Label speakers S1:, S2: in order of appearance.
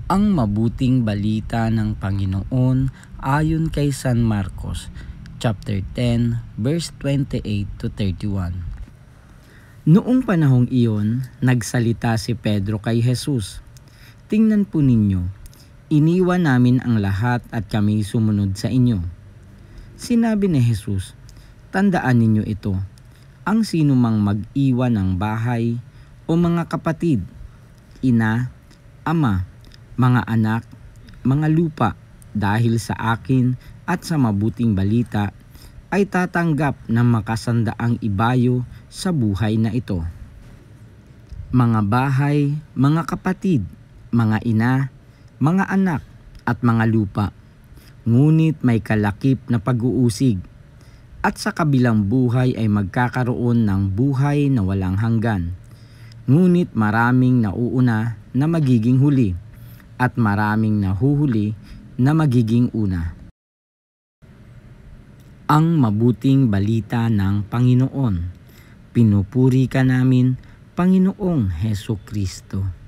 S1: Ang mabuting balita ng Panginoon ayon kay San Marcos, chapter 10, verse 28 to 31. Noong panahong iyon, nagsalita si Pedro kay Jesus. Tingnan po ninyo, iniwan namin ang lahat at kami sumunod sa inyo. Sinabi ni Jesus, tandaan ninyo ito, ang sino mang mag-iwan ng bahay o mga kapatid, ina, ama, mga anak, mga lupa dahil sa akin at sa mabuting balita ay tatanggap ng makasandaang ibayo sa buhay na ito. Mga bahay, mga kapatid, mga ina, mga anak at mga lupa, ngunit may kalakip na pag-uusig at sa kabilang buhay ay magkakaroon ng buhay na walang hanggan. Ngunit maraming nauuna na magiging huli at maraming nahuhuli na magiging una. Ang mabuting balita ng Panginoon. Pinupuri ka namin, Panginoong Hesukristo.